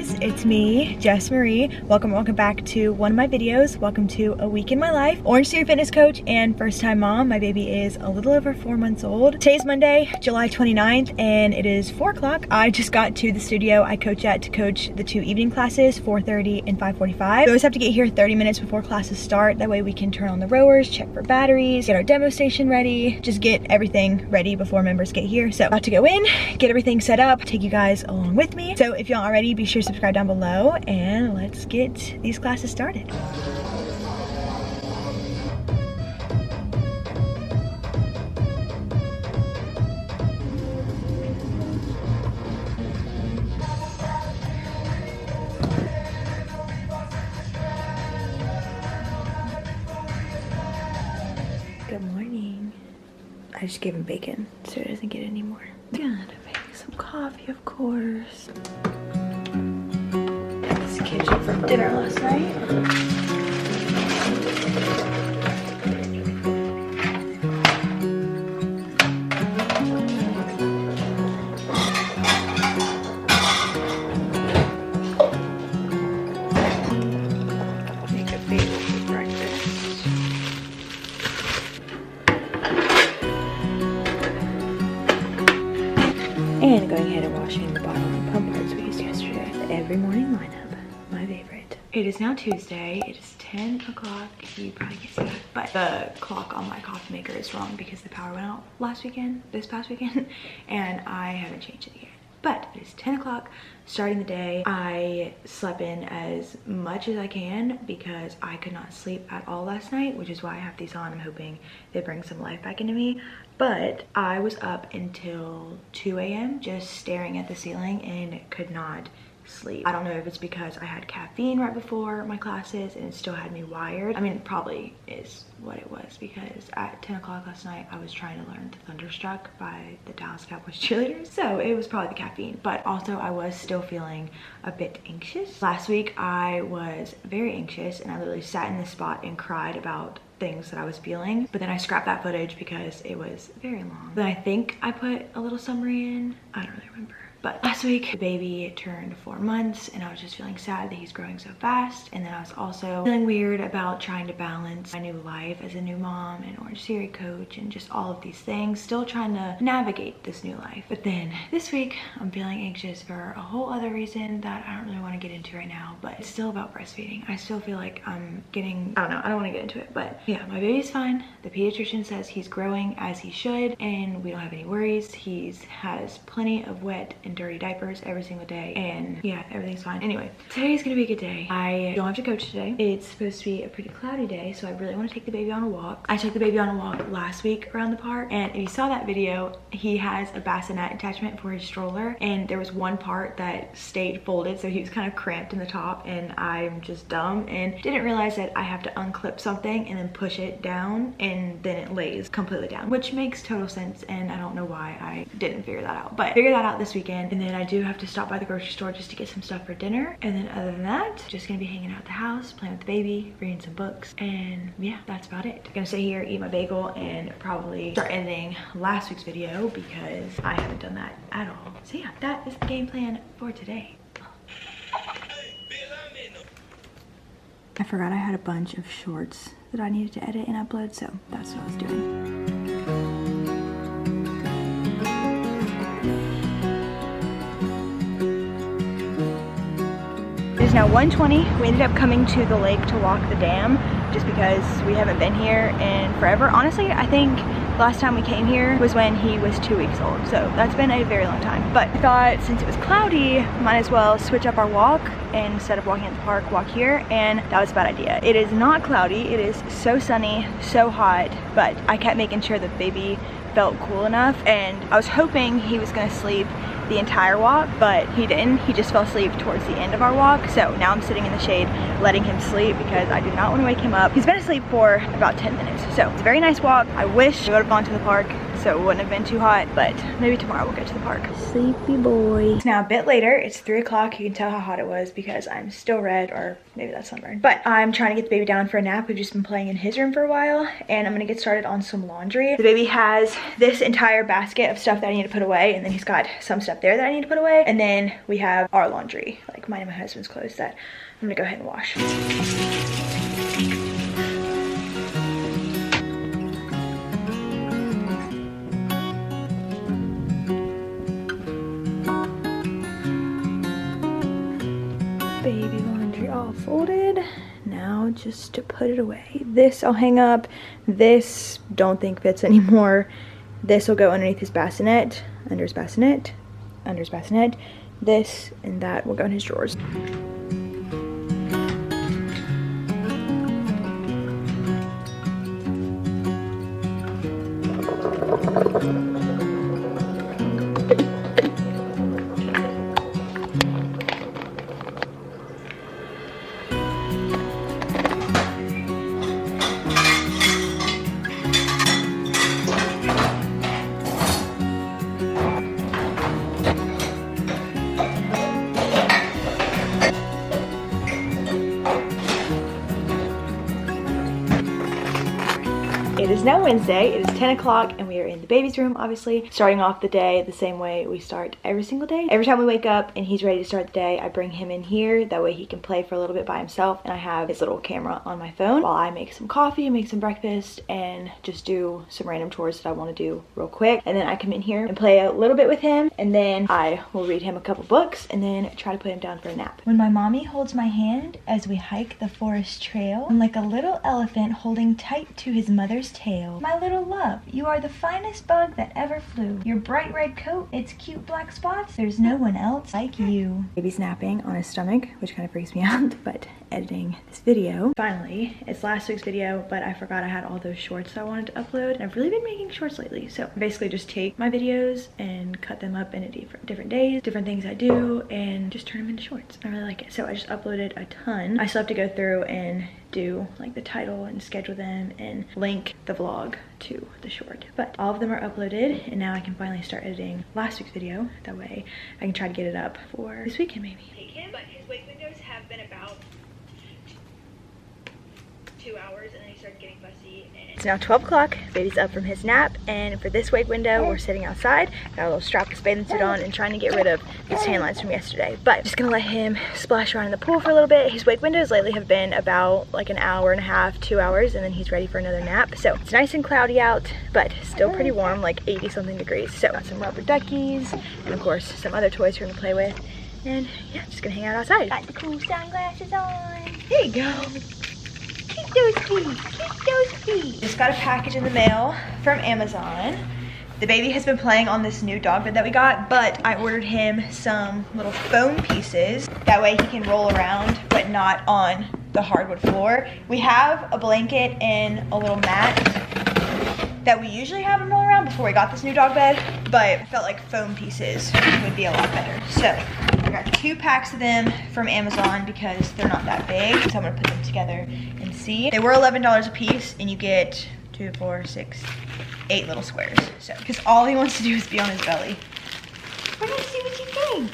guys, it's me, Jess Marie. Welcome back to one of my videos. Welcome to a week in my life. Orangetheory Fitness coach and first time mom. My baby is a little over 4 months old. Today's Monday, July 29th, and it is 4 o'clock. I just got to the studio I coach at to coach the 2 evening classes, 4:30 and 5:45. We always have to get here 30 minutes before classes start. That way we can turn on the rowers, check for batteries, get our demo station ready, just get everything ready before members get here. So about to go in, get everything set up, take you guys along with me. So if y'all aren't ready, be sure to subscribe down below and let's get these classes started. Good morning. I just gave him bacon so it doesn't get any more. Gonna make some coffee, of course. This kitchen from dinner last night. Make a bagel for breakfast. And going ahead and washing the bottle and pump parts we used yesterday. The every morning lineup, my favorite. It is now Tuesday. It is 10 o'clock. You probably can't see that, but the clock on my coffee maker is wrong because the power went out this past weekend, and I haven't changed it yet. But it is 10 o'clock, starting the day. I slept in as much as I can because I could not sleep at all last night, which is why I have these on. I'm hoping they bring some life back into me. But I was up until 2 a.m. just staring at the ceiling and could not sleep. I don't know if it's because I had caffeine right before my classes and it still had me wired. I mean, it probably is what it was because at 10 o'clock last night I was trying to learn the Thunderstruck by the Dallas Cowboys cheerleaders, so it was probably the caffeine. But also I was still feeling a bit anxious. Last week I was very anxious and I literally sat in this spot and cried about things that I was feeling, but then I scrapped that footage because it was very long. Then I think I put a little summary in. I don't really remember. But last week, the baby turned 4 months and I was just feeling sad that he's growing so fast. And then I was also feeling weird about trying to balance my new life as a new mom and Orangetheory coach and just all of these things, still trying to navigate this new life. But then this week, I'm feeling anxious for a whole other reason that I don't really want to get into right now, but it's still about breastfeeding. I still feel like I'm getting, I don't know, I don't want to get into it, but yeah, my baby's fine. The pediatrician says he's growing as he should and we don't have any worries. He has plenty of wet and dirty diapers every single day, and yeah, everything's fine. Anyway, today's gonna be a good day. I don't have to coach today. It's supposed to be a pretty cloudy day, so I really want to take the baby on a walk. I took the baby on a walk last week around the park, and if you saw that video, he has a bassinet attachment for his stroller, and there was one part that stayed folded, so he was kind of cramped in the top, and I'm just dumb and didn't realize that I have to unclip something and then push it down, and then it lays completely down, which makes total sense, and I don't know why I didn't figure that out, but figured that out this weekend. And then I do have to stop by the grocery store just to get some stuff for dinner, and then other than that, just gonna be hanging out at the house, playing with the baby, reading some books, and yeah, that's about it. I'm gonna sit here, eat my bagel, and probably start editing last week's video because I haven't done that at all. So yeah, that is the game plan for today. I forgot I had a bunch of shorts that I needed to edit and upload, so that's what I was doing. It is now 1:20. We ended up coming to the lake to walk the dam just because we haven't been here in forever. Honestly, I think last time we came here was when he was 2 weeks old, so that's been a very long time. But I thought since it was cloudy, might as well switch up our walk, and instead of walking at the park, walk here, and that was a bad idea. It is not cloudy, it is so sunny, so hot, but I kept making sure that baby felt cool enough, and I was hoping he was gonna sleep the entire walk, but he didn't. He just fell asleep towards the end of our walk, so now I'm sitting in the shade letting him sleep because I do not want to wake him up. He's been asleep for about 10 minutes, so it's a very nice walk. I wish I would have gone to the park so it wouldn't have been too hot, but maybe tomorrow we'll go to the park. Sleepy boy. It's now a bit later. It's 3 o'clock. You can tell how hot it was because I'm still red, or maybe that's sunburn. But I'm trying to get the baby down for a nap. We've just been playing in his room for a while, and I'm gonna get started on some laundry. The baby has this entire basket of stuff that I need to put away, and then he's got some stuff there that I need to put away, and then we have our laundry, like mine and my husband's clothes, that I'm gonna go ahead and wash. Baby laundry all folded. Now just to put it away. This I'll hang up. This don't think fits anymore. This will go underneath his bassinet, under his bassinet, under his bassinet. This and that will go in his drawers. It is now Wednesday. It is 10 o'clock and we are in the baby's room, obviously. Starting off the day the same way we start every single day. Every time we wake up and he's ready to start the day, I bring him in here. That way he can play for a little bit by himself, and I have his little camera on my phone while I make some coffee, make some breakfast, and just do some random chores that I want to do real quick. And then I come in here and play a little bit with him, and then I will read him a couple books and then try to put him down for a nap. When my mommy holds my hand as we hike the forest trail, I'm like a little elephant holding tight to his mother's tail. My little love, you are the finest bug that ever flew. Your bright red coat, its cute black spots, there's no one else like you. Baby's napping on his stomach, which kind of freaks me out, but editing this video. Finally, it's last week's video, but I forgot I had all those shorts that I wanted to upload, and I've really been making shorts lately. So I basically just take my videos and cut them up into different days, different things I do, and just turn them into shorts. I really like it. So I just uploaded a ton. I still have to go through and do like the title and schedule them and link the vlog to the short, but all of them are uploaded, and now I can finally start editing last week's video. That way I can try to get it up for this weekend maybe. Take him, but his wake windows have been about 2 hours, and then he started getting fussy. It's now 12 o'clock. Baby's up from his nap, and for this wake window, we're sitting outside. Got a little strapless bathing suit on and trying to get rid of these tan lines from yesterday. But just gonna let him splash around in the pool for a little bit. His wake windows lately have been about like an hour and a half, 2 hours, and then he's ready for another nap. So it's nice and cloudy out, but still pretty warm, like 80 something degrees. So got some rubber duckies, and of course some other toys we're gonna play with. And yeah, just gonna hang out outside. Got the cool sunglasses on. There you go. Keep those feet, keep those feet. Just got a package in the mail from Amazon. The baby has been playing on this new dog bed that we got, but I ordered him some little foam pieces. That way he can roll around, but not on the hardwood floor. We have a blanket and a little mat that we usually have him roll around before we got this new dog bed, but I felt like foam pieces would be a lot better. So I got 2 packs of them from Amazon because they're not that big. So I'm gonna put them together and see. They were $11 a piece, and you get 2, 4, 6, 8 little squares. So, because all he wants to do is be on his belly. We're gonna see what you think.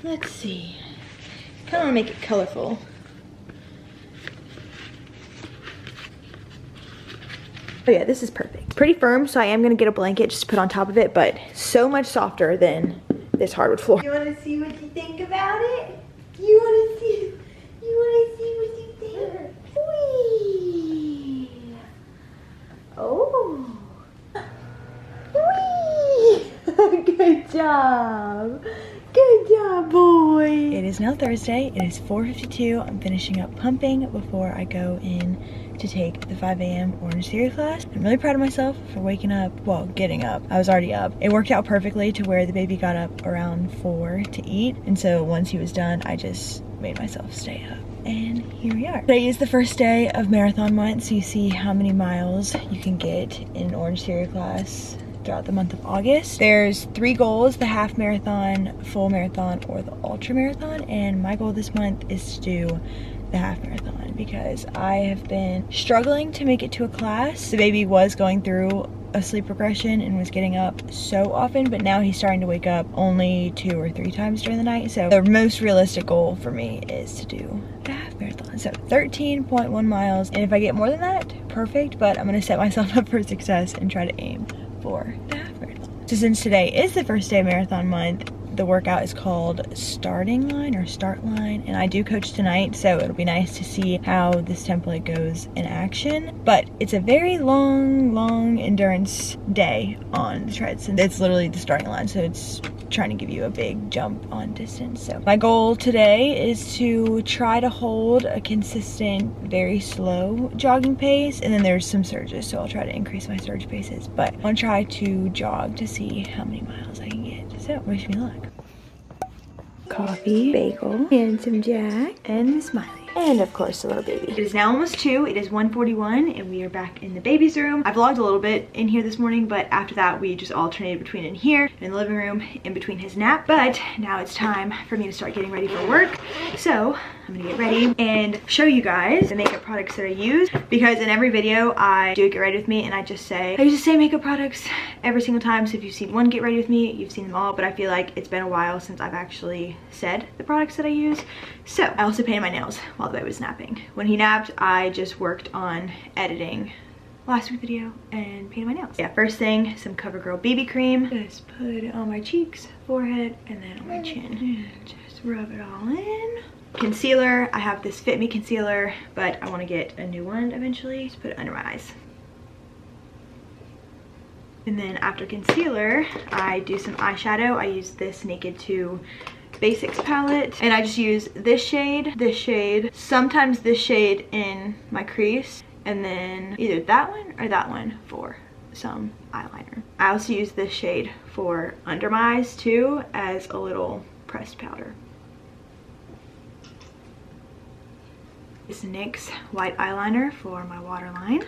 Let's see. Kind of wanna make it colorful. Oh yeah, this is perfect. Pretty firm, so I am gonna get a blanket just to put on top of it, but so much softer than this hardwood floor. You wanna see what you think about it? You wanna see what you think? Whee! Oh. Whee! Good job. Good job, boy. It is now Thursday. It is 4:52. I'm finishing up pumping before I go in to take the 5 a.m. Orangetheory class. I'm really proud of myself for waking up, well, getting up. I was already up. It worked out perfectly to where the baby got up around 4 to eat. And so once he was done, I just made myself stay up. And here we are. Today is the first day of marathon month, so you see how many miles you can get in an Orangetheory class throughout the month of August. There's 3 goals: the half marathon, full marathon, or the ultra marathon. And my goal this month is to do the half marathon because I have been struggling to make it to a class. The baby was going through a sleep regression and was getting up so often, but now he's starting to wake up only 2 or 3 times during the night. So the most realistic goal for me is to do the half marathon. So 13.1 miles, and if I get more than that, perfect, but I'm gonna set myself up for success and try to aim for the half marathon. So since today is the first day of marathon month, the workout is called starting line or start line, and I do coach tonight, so it'll be nice to see how this template goes in action. But it's a very long endurance day on the treads, and it's literally the starting line, so it's trying to give you a big jump on distance. So my goal today is to try to hold a consistent, very slow jogging pace, and then there's some surges, so I'll try to increase my surge paces, but I'll try to jog to see how many miles I can get. So wish me luck. Coffee, bagel, and some Jack, and Smiley. And of course, the little baby. It is now almost 2. It is 1:41, and we are back in the baby's room. I vlogged a little bit in here this morning, but after that, we just alternated between in here, in the living room, in between his nap. But now it's time for me to start getting ready for work. So I'm gonna get ready and show you guys the makeup products that I use, because in every video I do get ready with me and I use the same makeup products every single time. So if you've seen one get ready with me, you've seen them all, but I feel like it's been a while since I've actually said the products that I use. So I also painted my nails while the baby was napping. When he napped, I just worked on editing last week's video and painted my nails. Yeah, first thing, some CoverGirl BB cream. Just put it on my cheeks, forehead, and then on my chin. And just rub it all in. Concealer, I have this Fit Me concealer, but I want to get a new one eventually. Just put it under my eyes. And then after concealer, I do some eyeshadow. I use this Naked 2 Basics palette, and I just use this shade, sometimes this shade in my crease, and then either that one or that one for some eyeliner. I also use this shade for under my eyes too, as a little pressed powder. This NYX white eyeliner for my waterline.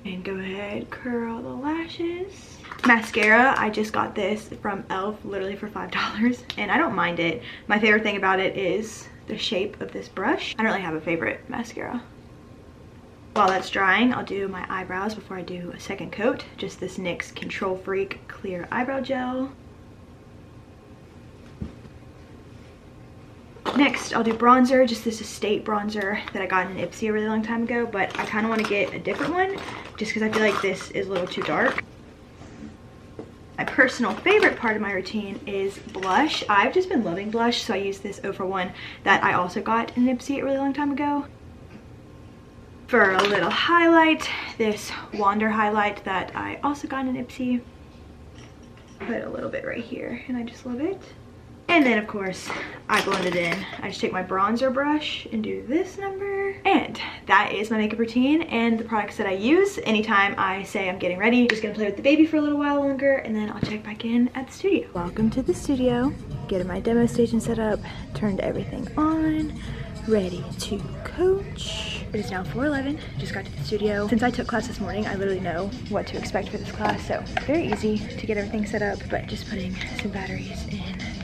And go ahead, curl the lashes. Mascara, I just got this from e.l.f. literally for $5, and I don't mind it. My favorite thing about it is the shape of this brush. I don't really have a favorite mascara. While that's drying, I'll do my eyebrows before I do a second coat. Just this NYX Control Freak Clear Eyebrow Gel. Next, I'll do bronzer. Just this Estate bronzer that I got in an Ipsy a really long time ago, but I kind of want to get a different one just because I feel like this is a little too dark. My personal favorite part of my routine is blush. I've just been loving blush, so I use this 0 for 1 that I also got in an Ipsy a really long time ago. For a little highlight, this Wander highlight that I also got in an Ipsy. Put a little bit right here, and I just love it. And then of course, I blend it in. I just take my bronzer brush and do this number. And that is my makeup routine and the products that I use anytime I say I'm getting ready. Just gonna play with the baby for a little while longer, and then I'll check back in at the studio. Welcome to the studio. Getting my demo station set up, turned everything on, ready to coach. It is now 4:11, just got to the studio. Since I took class this morning, I literally know what to expect for this class, so very easy to get everything set up, but just putting some batteries in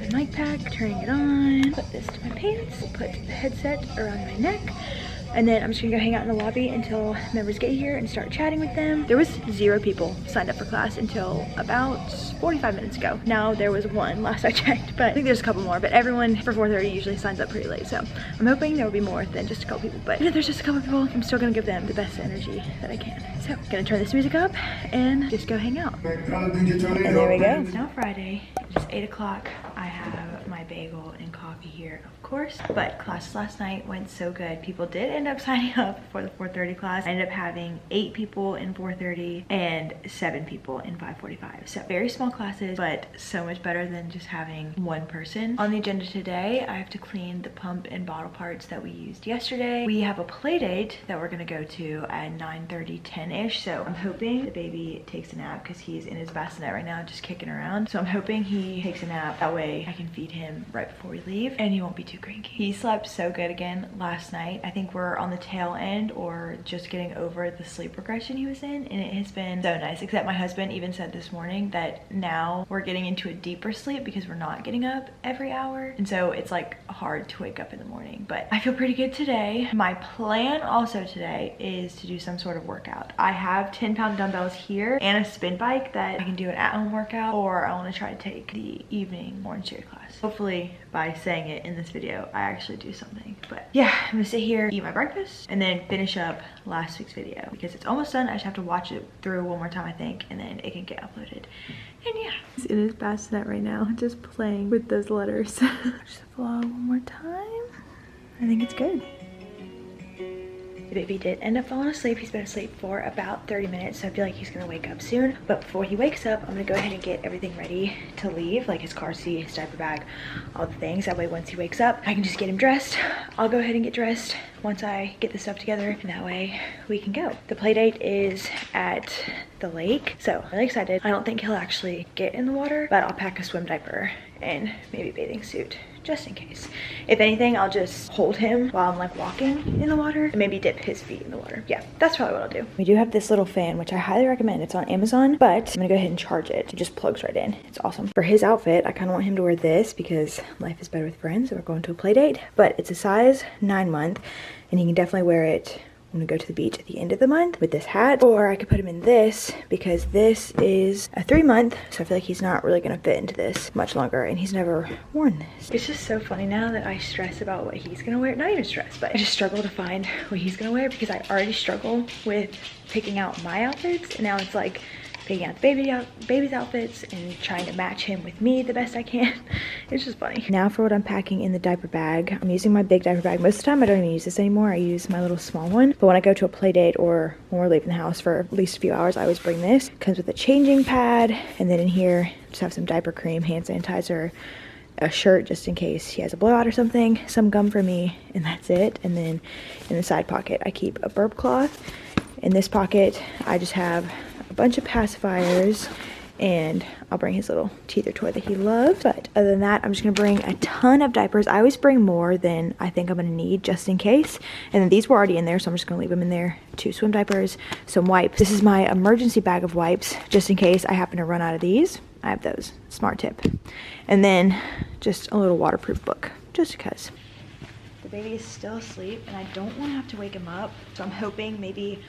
the mic pack, turning it on, put this to my pants, put the headset around my neck, and then I'm just gonna go hang out in the lobby until members get here and start chatting with them. There was 0 people signed up for class until about 45 minutes ago. Now there was 1 last I checked, but I think there's a couple more, but everyone for 4:30 usually signs up pretty late, so I'm hoping there will be more than just a couple people, but if there's just a couple people, I'm still gonna give them the best energy that I can. So, gonna turn this music up and just go hang out. And there we go. It's now Friday, it's 8 o'clock. I have my bagel and coffee here, of course, but classes last night went so good. People did end up signing up for the 4:30 class. I ended up having 8 people in 4:30 and 7 people in 5:45. So very small classes, but so much better than just having 1 person. On the agenda today, I have to clean the pump and bottle parts that we used yesterday. We have a play date that we're gonna go to at 9:30, 10-ish. So I'm hoping the baby takes a nap because he's in his bassinet right now, just kicking around. So I'm hoping he takes a nap. That way I can feed him right before we leave. leave and he won't be too cranky. He slept so good again last night. I think we're on the tail end or just getting over the sleep regression he was in, and it has been so nice. Except my husband even said this morning that now we're getting into a deeper sleep because we're not getting up every hour, and so it's like hard to wake up in the morning. But I feel pretty good today. My plan also today is to do some sort of workout. I have 10-pound dumbbells here and a spin bike that I can do an at-home workout, or I want to try to take the evening Orangetheory class. Hopefully by saying it in this video I actually do something. But yeah, I'm gonna sit here, eat my breakfast, and then finish up last week's video because it's almost done. I just have to watch it through one more time, I think, and then it can get uploaded. And yeah, in his bassinet right now, just playing with those letters. Just vlog one more time. I think it's good. The baby did end up falling asleep. He's been asleep for about 30 minutes, so I feel like he's gonna wake up soon. But before he wakes up, I'm gonna go ahead and get everything ready to leave, like his car seat, his diaper bag, all the things. That way once he wakes up, I can just get him dressed. I'll go ahead and get dressed once I get the stuff together, and that way we can go. The play date is at the lake, so I'm really excited. I don't think he'll actually get in the water, but I'll pack a swim diaper and maybe a bathing suit just in case. If anything, I'll just hold him while I'm like walking in the water and maybe dip his feet in the water. Yeah, that's probably what I'll do. We do have this little fan, which I highly recommend. It's on Amazon, but I'm gonna go ahead and charge it. It just plugs right in. It's awesome. For his outfit, I kind of want him to wear this because life is better with friends. So we're going to a play date, but it's a size 9-month, and he can definitely wear it I'm gonna go to the beach at the end of the month with this hat, or I could put him in this because this is a 3-month, so I feel like he's not really gonna fit into this much longer, and he's never worn this. It's just so funny now that I stress about what he's gonna wear. Not even stress, but I just struggle to find what he's gonna wear because I already struggle with picking out my outfits, and now it's like picking out the baby's outfits and trying to match him with me the best I can. It's just funny. Now for what I'm packing in the diaper bag. I'm using my big diaper bag. Most of the time I don't even use this anymore. I use my little small one. But when I go to a play date or when we're leaving the house for at least a few hours, I always bring this. It comes with a changing pad, and then in here just have some diaper cream, hand sanitizer, a shirt just in case he has a blowout or something, some gum for me, and that's it. And then in the side pocket I keep a burp cloth. In this pocket I just have a bunch of pacifiers, and I'll bring his little teether toy that he loves. But other than that, I'm just gonna bring a ton of diapers. I always bring more than I think I'm gonna need just in case. And then these were already in there, so I'm just gonna leave them in there. 2 swim diapers, some wipes. This is my emergency bag of wipes, just in case I happen to run out of these. I have those, smart tip. And then just a little waterproof book, just because. The baby is still asleep, and I don't wanna have to wake him up. So I'm hoping maybe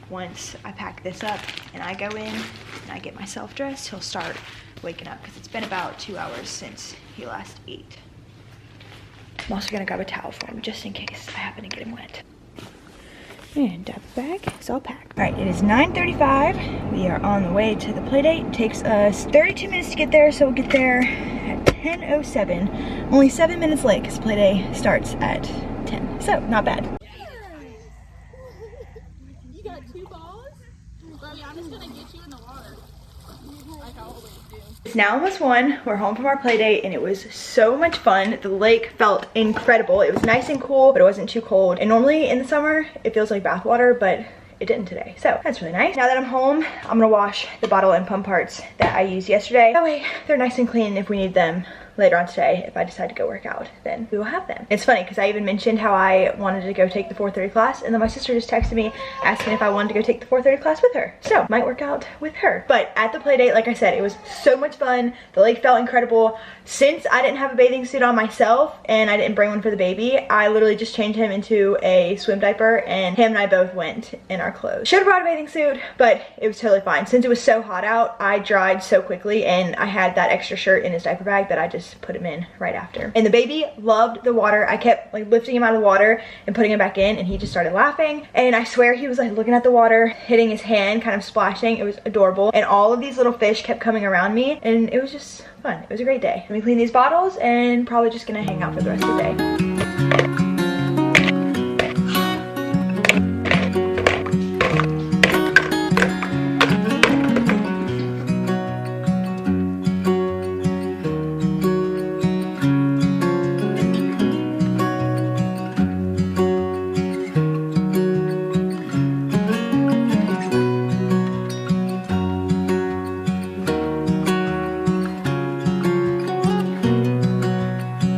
once I pack this up and I go in and I get myself dressed, he'll start waking up because it's been about 2 hours since he last ate. I'm also gonna grab a towel for him just in case I happen to get him wet. And diaper bag is all packed. All right, it is 9:35. We are on the way to the play date. It takes us 32 minutes to get there, so we'll get there at 10:07. Only 7 minutes late because play day starts at 10, so not bad. It's now almost 1. We're home from our play date, and it was so much fun. The lake felt incredible. It was nice and cool, but it wasn't too cold. And normally in the summer, it feels like bath water, but it didn't today. So that's really nice. Now that I'm home, I'm gonna wash the bottle and pump parts that I used yesterday. That way they're nice and clean if we need them later on today. If I decide to go work out, then we will have them. It's funny because I even mentioned how I wanted to go take the 4:30 class, and then my sister just texted me asking if I wanted to go take the 4:30 class with her. So might work out with her. But at the play date, like I said, it was so much fun. The lake felt incredible. Since I didn't have a bathing suit on myself and I didn't bring one for the baby, I literally just changed him into a swim diaper, and him and I both went in our clothes. Should have brought a bathing suit, but it was totally fine. Since it was so hot out, I dried so quickly, and I had that extra shirt in his diaper bag that I just put him in right after. And the baby loved the water. I kept like lifting him out of the water and putting him back in, and he just started laughing. And I swear he was like looking at the water, hitting his hand, kind of splashing. It was adorable. And all of these little fish kept coming around me, and it was just fun. It was a great day. Let me clean these bottles and probably just gonna hang out for the rest of the day.